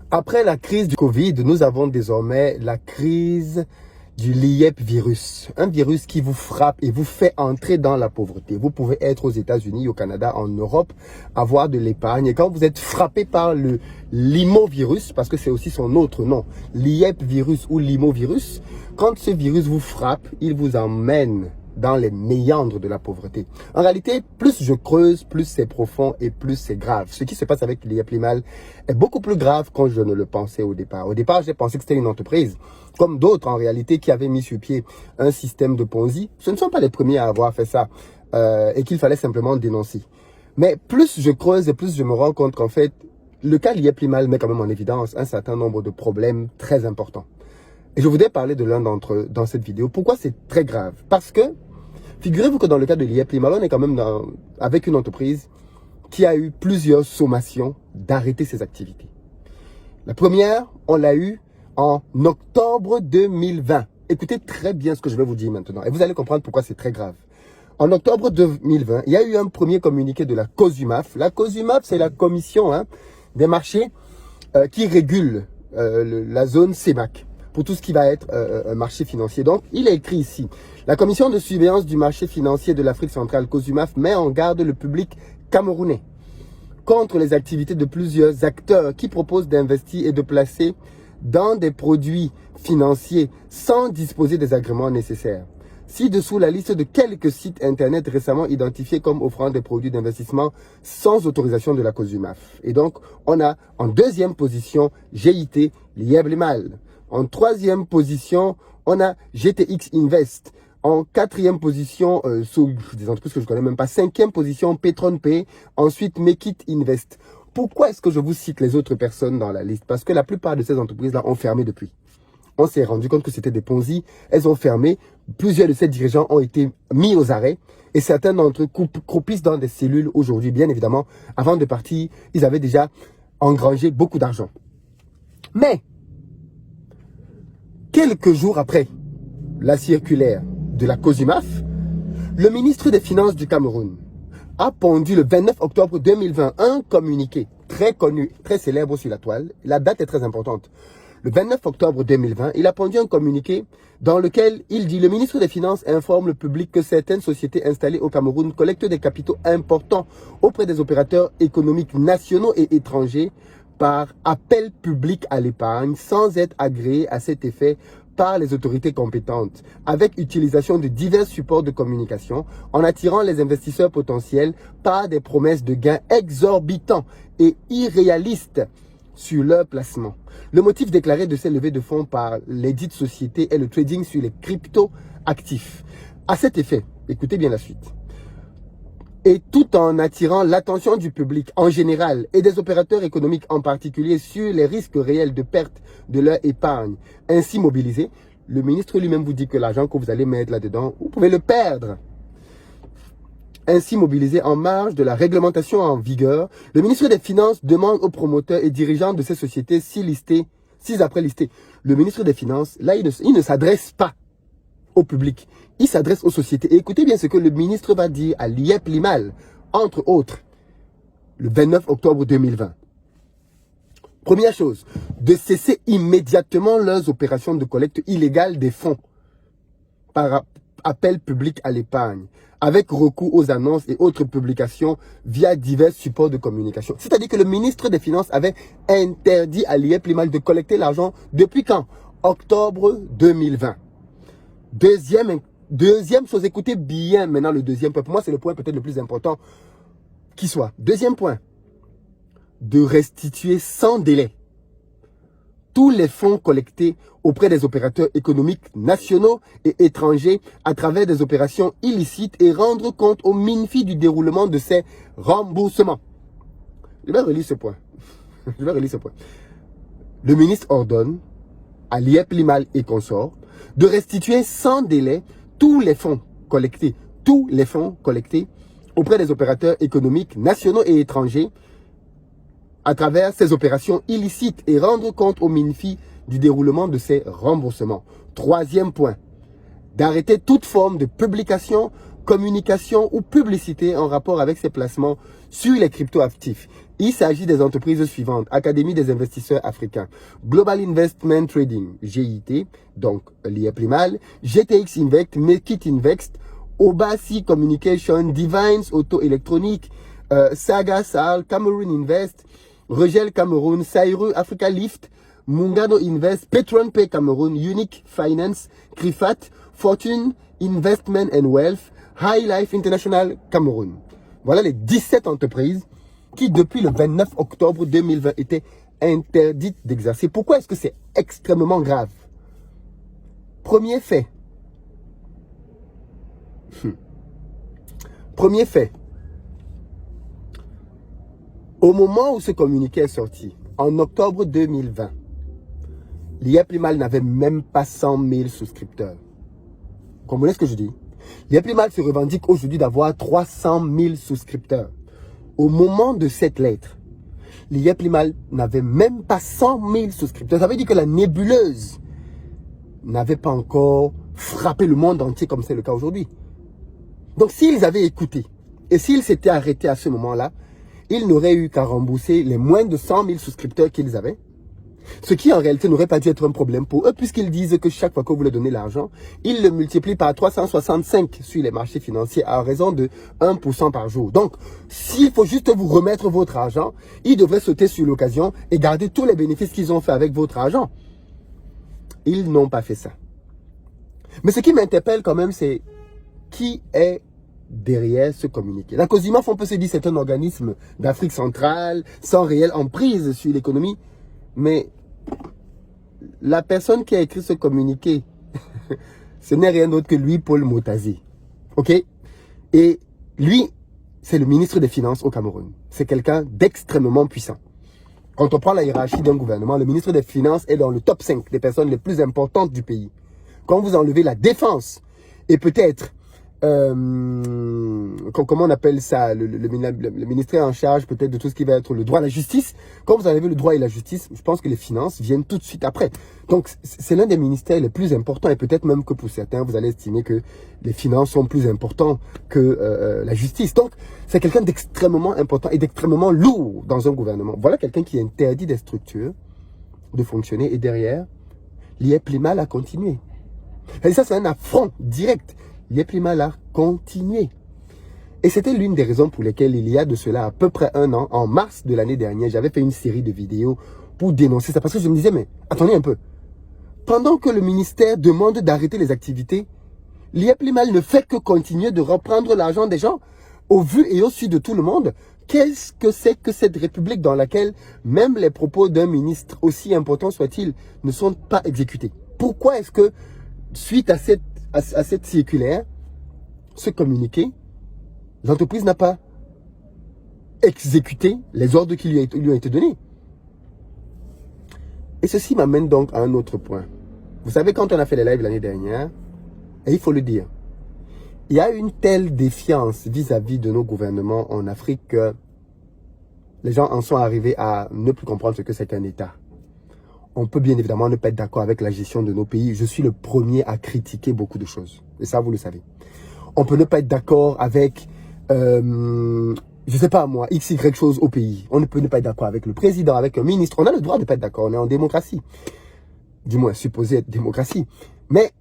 Après la crise du Covid, nous avons désormais la crise du LIEP virus. Un virus qui vous frappe et vous fait entrer dans la pauvreté. Vous pouvez être aux États-Unis, au Canada, en Europe, avoir de l'épargne. Et quand vous êtes frappé par le limovirus, parce que c'est aussi son autre nom, LIEP virus ou limovirus, quand ce virus vous frappe, il vous emmène dans les méandres de la pauvreté. En réalité, plus je creuse, plus c'est profond et plus c'est grave. Ce qui se passe avec l'IEP Limal est beaucoup plus grave quand je ne le pensais au départ. Au départ, j'ai pensé que c'était une entreprise, comme d'autres en réalité, qui avaient mis sur pied un système de Ponzi. Ce ne sont pas les premiers à avoir fait ça et qu'il fallait simplement dénoncer. Mais plus je creuse et plus je me rends compte qu'en fait, le cas l'IEP Limal met quand même en évidence un certain nombre de problèmes très importants. Et je voudrais parler de l'un d'entre eux dans cette vidéo. Pourquoi c'est très grave? Parce que figurez-vous que dans le cas de l'IEP Limal, on est quand même avec une entreprise qui a eu plusieurs sommations d'arrêter ses activités. La première, on l'a eu en octobre 2020. Écoutez très bien ce que je vais vous dire maintenant et vous allez comprendre pourquoi c'est très grave. En octobre 2020, il y a eu un premier communiqué de la COSUMAF. La COSUMAF, c'est la commission des marchés qui régule la zone CEMAC pour tout ce qui va être un marché financier. Donc, il est écrit ici, la commission de surveillance du marché financier de l'Afrique centrale, COSUMAF, met en garde le public camerounais contre les activités de plusieurs acteurs qui proposent d'investir et de placer dans des produits financiers sans disposer des agréments nécessaires. Ci-dessous la liste de quelques sites internet récemment identifiés comme offrant des produits d'investissement sans autorisation de la COSUMAF. Et donc, on a en deuxième position GIT, l'IEP Limal. En troisième position, on a GTX Invest. En quatrième position, sous des entreprises que je ne connais même pas. Cinquième position, Petron Pay. Ensuite, Make It Invest. Pourquoi est-ce que je vous cite les autres personnes dans la liste? Parce que la plupart de ces entreprises-là ont fermé depuis. On s'est rendu compte que c'était des Ponzi. Elles ont fermé. Plusieurs de ces dirigeants ont été mis aux arrêts. Et certains d'entre eux croupissent dans des cellules aujourd'hui. Bien évidemment, avant de partir, ils avaient déjà engrangé beaucoup d'argent. Mais, quelques jours après la circulaire de la COSUMAF, le ministre des Finances du Cameroun a pondu le 29 octobre 2020 un communiqué très connu, très célèbre sur la toile. La date est très importante. Le 29 octobre 2020, il a pondu un communiqué dans lequel il dit « Le ministre des Finances informe le public que certaines sociétés installées au Cameroun collectent des capitaux importants auprès des opérateurs économiques nationaux et étrangers par appel public à l'épargne sans être agréés à cet effet par les autorités compétentes, avec utilisation de divers supports de communication, en attirant les investisseurs potentiels par des promesses de gains exorbitants et irréalistes sur leur placement. Le motif déclaré de ces levées de fonds par les dites sociétés est le trading sur les crypto-actifs. À cet effet, écoutez bien la suite. Et tout en attirant l'attention du public en général et des opérateurs économiques en particulier sur les risques réels de perte de leur épargne ainsi mobilisée, le ministre lui-même vous dit que l'argent que vous allez mettre là-dedans, vous pouvez le perdre. Ainsi mobilisé en marge de la réglementation en vigueur, le ministre des Finances demande aux promoteurs et dirigeants de ces sociétés, six après listés. Le ministre des Finances, là, il ne s'adresse pas au public. Il s'adresse aux sociétés. Et écoutez bien ce que le ministre va dire à l'IEP Limal, entre autres, le 29 octobre 2020. Première chose, de cesser immédiatement leurs opérations de collecte illégale des fonds par appel public à l'épargne, avec recours aux annonces et autres publications via divers supports de communication. C'est-à-dire que le ministre des Finances avait interdit à l'IEP Limal de collecter l'argent depuis quand? Octobre 2020. Deuxième chose, écoutez bien maintenant le deuxième point. Pour moi, c'est le point peut-être le plus important qui soit. Deuxième point, de restituer sans délai tous les fonds collectés auprès des opérateurs économiques nationaux et étrangers à travers des opérations illicites et rendre compte au MINFI du déroulement de ces remboursements. Je vais relire ce point. Le ministre ordonne à l'IEP Limal et consorts de restituer sans délai tous les fonds collectés auprès des opérateurs économiques nationaux et étrangers à travers ces opérations illicites et rendre compte au MINFI du déroulement de ces remboursements. Troisième point, d'arrêter toute forme de publication, communication ou publicité en rapport avec ces placements sur les crypto-actifs. Il s'agit des entreprises suivantes. Académie des investisseurs africains, Global Investment Trading, GIT, donc l'IEP Limal, GTX Invest, Make It Invest, Obasi Communication, Divines Auto Électronique, Saga Sal, Cameroon Invest, Regel Cameroun, Sairu Africa Lift, Mungano Invest, Petron Pay Cameroun, Unique Finance, Crifat, Fortune Investment and Wealth, High Life International Cameroun. Voilà les 17 entreprises qui, depuis le 29 octobre 2020, étaient interdites d'exercer. Pourquoi est-ce que c'est extrêmement grave? Premier fait. Premier fait. Au moment où ce communiqué est sorti, en octobre 2020, l'IEP Limal n'avait même pas 100 000 souscripteurs. Vous comprenez ce que je dis? L'IEP Limal se revendique aujourd'hui d'avoir 300 000 souscripteurs. Au moment de cette lettre, l'IEP Limal n'avait même pas 100 000 souscripteurs. Ça veut dire que la nébuleuse n'avait pas encore frappé le monde entier comme c'est le cas aujourd'hui. Donc s'ils avaient écouté et s'ils s'étaient arrêtés à ce moment-là, ils n'auraient eu qu'à rembourser les moins de 100 000 souscripteurs qu'ils avaient. Ce qui en réalité n'aurait pas dû être un problème pour eux puisqu'ils disent que chaque fois que vous leur donnez l'argent, ils le multiplient par 365 sur les marchés financiers à raison de 1% par jour. Donc, s'il faut juste vous remettre votre argent, ils devraient sauter sur l'occasion et garder tous les bénéfices qu'ils ont fait avec votre argent. Ils n'ont pas fait ça. Mais ce qui m'interpelle quand même, c'est qui est derrière ce communiqué. La COSIMAF, on peut se dire c'est un organisme d'Afrique centrale, sans réelle emprise sur l'économie. Mais la personne qui a écrit ce communiqué, ce n'est rien d'autre que lui, Paul Motazé. OK? Et lui, c'est le ministre des Finances au Cameroun. C'est quelqu'un d'extrêmement puissant. Quand on prend la hiérarchie d'un gouvernement, le ministre des Finances est dans le top 5 des personnes les plus importantes du pays. Quand vous enlevez la défense et peut-être comment on appelle ça, le ministère en charge peut-être de tout ce qui va être le droit à la justice. Quand vous avez le droit et la justice, je pense que les finances viennent tout de suite après. Donc c'est l'un des ministères les plus importants et peut-être même que pour certains, vous allez estimer que les finances sont plus importants que la justice. Donc c'est quelqu'un d'extrêmement important et d'extrêmement lourd dans un gouvernement. Voilà quelqu'un qui interdit des structures de fonctionner et derrière, l'IEP Limal a continué. Et ça, c'est un affront direct. l'IEP Limal a continué. Et c'était l'une des raisons pour lesquelles il y a de cela à peu près un an, en mars de l'année dernière, j'avais fait une série de vidéos pour dénoncer ça. Parce que je me disais, mais attendez un peu. Pendant que le ministère demande d'arrêter les activités, l'IEP Limal ne fait que continuer de reprendre l'argent des gens au vu et au su de tout le monde. Qu'est-ce que c'est que cette république dans laquelle même les propos d'un ministre, aussi important soit-il, ne sont pas exécutés? Pourquoi est-ce que, suite à cette circulaire, ce communiqué, l'entreprise n'a pas exécuté les ordres qui lui ont été donnés? Et ceci m'amène donc à un autre point. Vous savez, quand on a fait les lives l'année dernière, et il faut le dire, il y a une telle défiance vis-à-vis de nos gouvernements en Afrique que les gens en sont arrivés à ne plus comprendre ce que c'est qu'un État. On peut bien évidemment ne pas être d'accord avec la gestion de nos pays. Je suis le premier à critiquer beaucoup de choses. Et ça, vous le savez. On peut ne pas être d'accord avec, je sais pas moi, X, Y chose au pays. On ne peut ne pas être d'accord avec le président, avec un ministre. On a le droit de ne pas être d'accord. On est en démocratie. Du moins, supposé être démocratie. Mais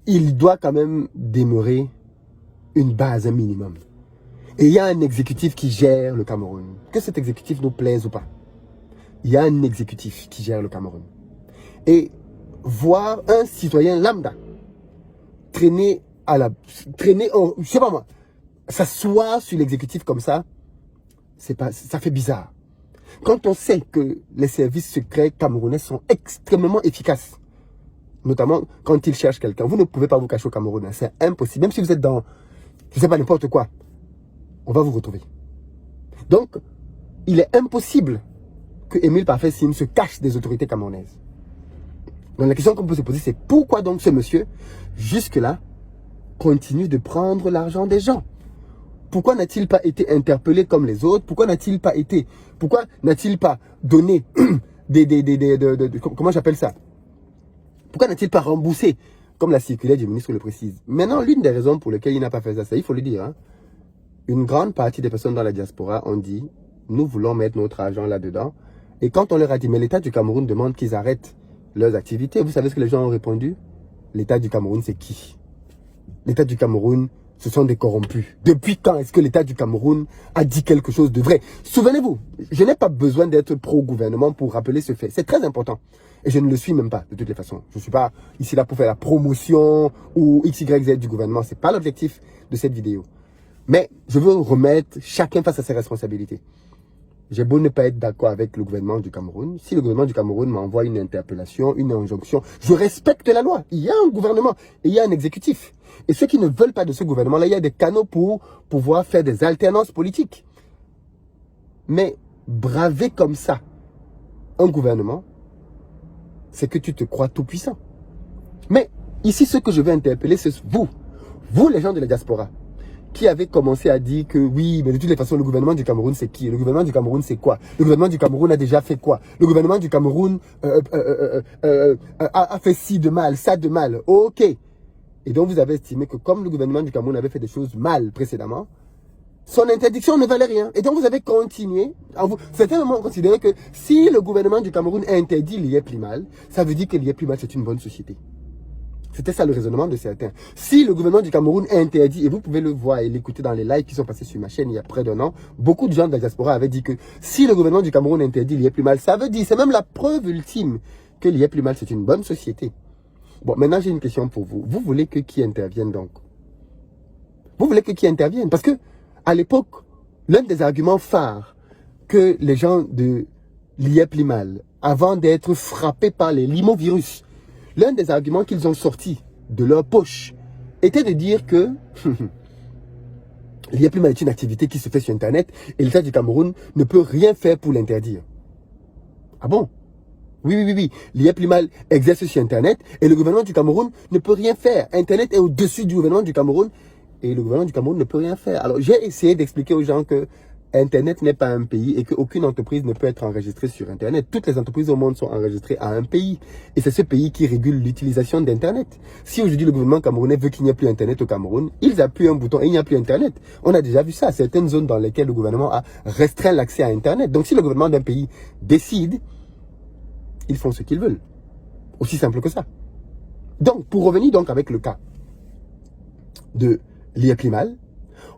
il doit quand même demeurer une base, un minimum. Et il y a un exécutif qui gère le Cameroun. Que cet exécutif nous plaise ou pas. Il y a un exécutif qui gère le Cameroun. Et voir un citoyen lambda traîner je sais pas moi, s'asseoir sur l'exécutif comme ça, ça fait bizarre. Quand on sait que les services secrets camerounais sont extrêmement efficaces, notamment quand ils cherchent quelqu'un, vous ne pouvez pas vous cacher au Cameroun, hein, c'est impossible. Même si vous êtes dans, je sais pas, n'importe quoi, on va vous retrouver. Donc, il est impossible que Émile Parfait Sine se cache des autorités camerounaises. Donc la question qu'on peut se poser, c'est pourquoi donc ce monsieur, jusque-là, continue de prendre l'argent des gens? Pourquoi n'a-t-il pas été interpellé comme les autres? Pourquoi n'a-t-il pas donné comment j'appelle ça? Pourquoi n'a-t-il pas remboursé, comme la circulaire du ministre le précise? Maintenant, l'une des raisons pour lesquelles il n'a pas fait ça, il faut le dire, hein, une grande partie des personnes dans la diaspora ont dit, nous voulons mettre notre argent là-dedans. Et quand on leur a dit, mais l'État du Cameroun demande qu'ils arrêtent leurs activités, vous savez ce que les gens ont répondu? L'État du Cameroun, c'est qui? L'État du Cameroun, ce sont des corrompus. Depuis quand est-ce que l'État du Cameroun a dit quelque chose de vrai? Souvenez-vous, je n'ai pas besoin d'être pro-gouvernement pour rappeler ce fait. C'est très important. Et je ne le suis même pas, de toutes les façons. Je ne suis pas ici là pour faire la promotion ou XYZ du gouvernement. Ce n'est pas l'objectif de cette vidéo. Mais je veux remettre chacun face à ses responsabilités. J'ai beau ne pas être d'accord avec le gouvernement du Cameroun. Si le gouvernement du Cameroun m'envoie une interpellation, une injonction, je respecte la loi. Il y a un gouvernement et il y a un exécutif. Et ceux qui ne veulent pas de ce gouvernement-là, il y a des canaux pour pouvoir faire des alternances politiques. Mais braver comme ça un gouvernement, c'est que tu te crois tout puissant. Mais ici, ce que je veux interpeller, c'est vous les gens de la diaspora, qui avez commencé à dire que oui, mais de toutes les façons, le gouvernement du Cameroun, c'est qui? Le gouvernement du Cameroun, c'est quoi? Le gouvernement du Cameroun a déjà fait quoi? Le gouvernement du Cameroun a fait ci de mal, ça de mal. Ok. Et donc, vous avez estimé que comme le gouvernement du Cameroun avait fait des choses mal précédemment, son interdiction ne valait rien. Et donc, vous avez continué. Certains moments ont considéré que si le gouvernement du Cameroun interdit l'IEP Limal, ça veut dire que l'IEP Limal, c'est une bonne société. C'était ça le raisonnement de certains. Si le gouvernement du Cameroun interdit, et vous pouvez le voir et l'écouter dans les lives qui sont passés sur ma chaîne il y a près d'un an, beaucoup de gens de la diaspora avaient dit que si le gouvernement du Cameroun interdit l'IEP Limal, ça veut dire, c'est même la preuve ultime que l'IEP Limal, c'est une bonne société. Bon, maintenant j'ai une question pour vous. Vous voulez que qui intervienne donc? Vous voulez que qui intervienne? Parce que, à l'époque, l'un des arguments phares que les gens de l'IEP Limal, avant d'être frappés par les limovirus, l'un des arguments qu'ils ont sortis de leur poche était de dire que l'IEP Limal est une activité qui se fait sur Internet et l'État du Cameroun ne peut rien faire pour l'interdire. Ah bon? Oui. L'IEP Limal exerce sur Internet et le gouvernement du Cameroun ne peut rien faire. Internet est au-dessus du gouvernement du Cameroun et le gouvernement du Cameroun ne peut rien faire. Alors, j'ai essayé d'expliquer aux gens que Internet n'est pas un pays et qu'aucune entreprise ne peut être enregistrée sur Internet. Toutes les entreprises au monde sont enregistrées à un pays. Et c'est ce pays qui régule l'utilisation d'Internet. Si aujourd'hui le gouvernement camerounais veut qu'il n'y ait plus Internet au Cameroun, ils appuient un bouton et il n'y a plus Internet. On a déjà vu ça. Certaines zones dans lesquelles le gouvernement a restreint l'accès à Internet. Donc si le gouvernement d'un pays décide, ils font ce qu'ils veulent. Aussi simple que ça. Donc, pour revenir donc avec le cas de l'IEP Limal,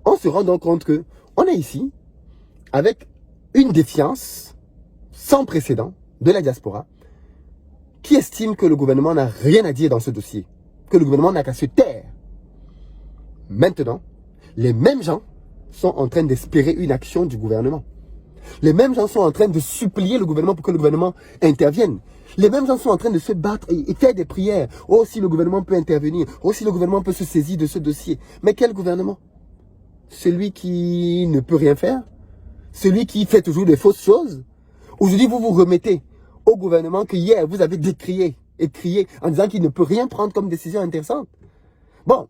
on se rend donc compte que on est ici avec une défiance sans précédent de la diaspora qui estime que le gouvernement n'a rien à dire dans ce dossier, que le gouvernement n'a qu'à se taire. Maintenant, les mêmes gens sont en train d'espérer une action du gouvernement. Les mêmes gens sont en train de supplier le gouvernement pour que le gouvernement intervienne. Les mêmes gens sont en train de se battre et faire des prières. Oh, si le gouvernement peut intervenir. Oh, si le gouvernement peut se saisir de ce dossier. Mais quel gouvernement? Celui qui ne peut rien faire? Celui qui fait toujours des fausses choses? Aujourd'hui, vous vous remettez au gouvernement que hier, vous avez décrié et crié en disant qu'il ne peut rien prendre comme décision intéressante. Bon.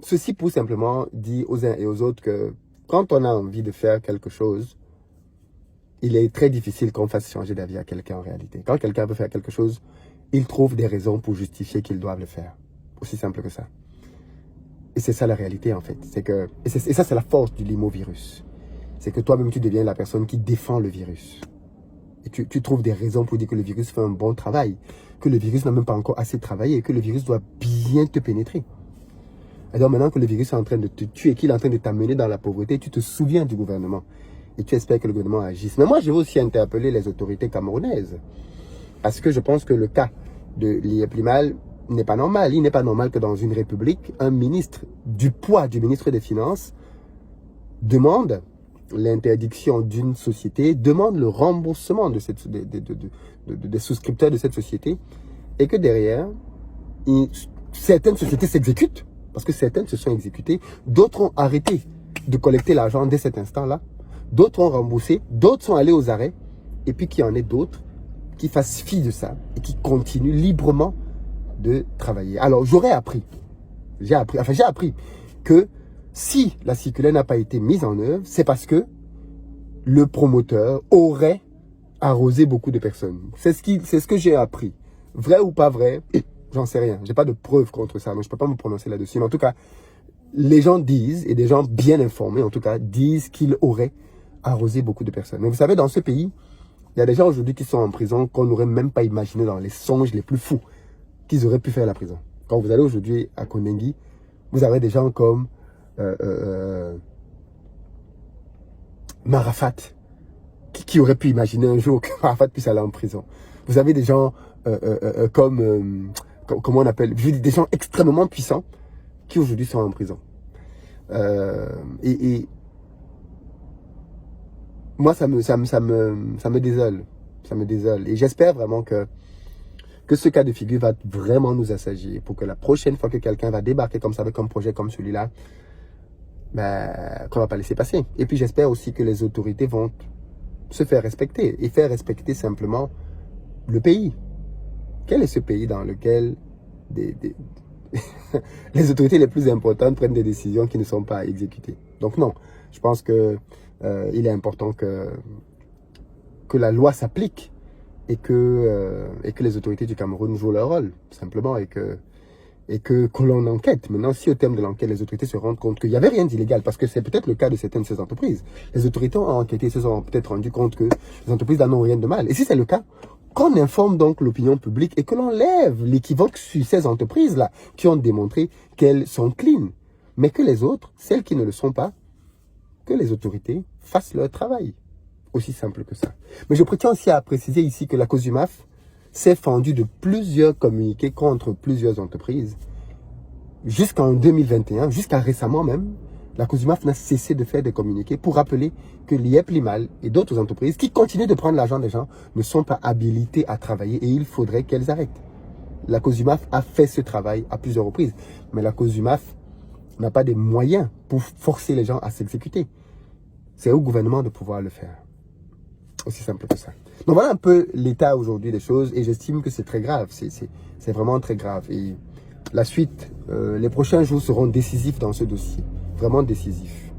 Ceci pour simplement dire aux uns et aux autres que quand on a envie de faire quelque chose, il est très difficile qu'on fasse changer d'avis à quelqu'un en réalité. Quand quelqu'un veut faire quelque chose, il trouve des raisons pour justifier qu'ils doivent le faire. Aussi simple que ça. Et c'est ça la réalité en fait. Et ça c'est la force du limovirus. C'est que toi-même tu deviens la personne qui défend le virus. Et tu trouves des raisons pour dire que le virus fait un bon travail. Que le virus n'a même pas encore assez travaillé. Et que le virus doit bien te pénétrer. Et donc maintenant que le virus est en train de te tuer, qu'il est en train de t'amener dans la pauvreté, tu te souviens du gouvernement. Et tu espères que le gouvernement agisse. Mais moi, je veux aussi interpeller les autorités camerounaises. Parce que je pense que le cas de l'IEP Limal n'est pas normal. Il n'est pas normal que dans une république, un ministre du poids du ministre des Finances demande l'interdiction d'une société, demande le remboursement de des souscripteurs de cette société. Et que derrière, certaines sociétés s'exécutent. Parce que certaines se sont exécutées. D'autres ont arrêté de collecter l'argent dès cet instant-là. D'autres ont remboursé. D'autres sont allés aux arrêts. Et puis qu'il y en ait d'autres qui fassent fi de ça et qui continuent librement de travailler. Alors, j'ai appris que si la circulaire n'a pas été mise en œuvre, c'est parce que le promoteur aurait arrosé beaucoup de personnes. C'est ce que j'ai appris. Vrai ou pas vrai, j'en sais rien. J'ai pas de preuves contre ça, donc je peux pas me prononcer là-dessus. Mais en tout cas, les gens disent, et des gens bien informés en tout cas, disent qu'il aurait arrosé beaucoup de personnes. Mais vous savez, dans ce pays, il y a des gens aujourd'hui qui sont en prison qu'on n'aurait même pas imaginé dans les songes les plus fous qu'ils auraient pu faire la prison. Quand vous allez aujourd'hui à Konengi, vous avez des gens comme Marafat, qui aurait pu imaginer un jour que Marafat puisse aller en prison. Vous avez des gens comme, comment on appelle, je dis des gens extrêmement puissants qui aujourd'hui sont en prison. Et moi, ça me désole. Ça me désole. Et j'espère vraiment que ce cas de figure va vraiment nous assagir pour que la prochaine fois que quelqu'un va débarquer comme ça avec un projet comme celui-là, ben, qu'on ne va pas laisser passer. Et puis j'espère aussi que les autorités vont se faire respecter et faire respecter simplement le pays. Quel est ce pays dans lequel les autorités les plus importantes prennent des décisions qui ne sont pas exécutées? Donc non, je pense que il est important que la loi s'applique et que les autorités du Cameroun jouent leur rôle, simplement, et que l'on enquête. Maintenant, si au terme de l'enquête, les autorités se rendent compte qu'il n'y avait rien d'illégal, parce que c'est peut-être le cas de certaines de ces entreprises. Les autorités ont enquêté et se sont peut-être rendues compte que les entreprises n'en ont rien de mal. Et si c'est le cas, qu'on informe donc l'opinion publique et que l'on lève l'équivoque sur ces entreprises-là qui ont démontré qu'elles sont clean. Mais que les autres, celles qui ne le sont pas, que les autorités fassent leur travail. Aussi simple que ça. Mais je prétends aussi à préciser ici que la COSUMAF s'est fendue de plusieurs communiqués contre plusieurs entreprises. Jusqu'en 2021, jusqu'à récemment même, la COSUMAF n'a cessé de faire des communiqués pour rappeler que l'IEP Limal et d'autres entreprises qui continuent de prendre l'argent des gens ne sont pas habilitées à travailler et il faudrait qu'elles arrêtent. La COSUMAF a fait ce travail à plusieurs reprises, mais la COSUMAF n'a pas des moyens pour forcer les gens à s'exécuter. C'est au gouvernement de pouvoir le faire. Aussi simple que ça. Donc voilà un peu l'état aujourd'hui des choses et j'estime que c'est très grave. C'est vraiment très grave. Et la suite, les prochains jours seront décisifs dans ce dossier. Vraiment décisifs.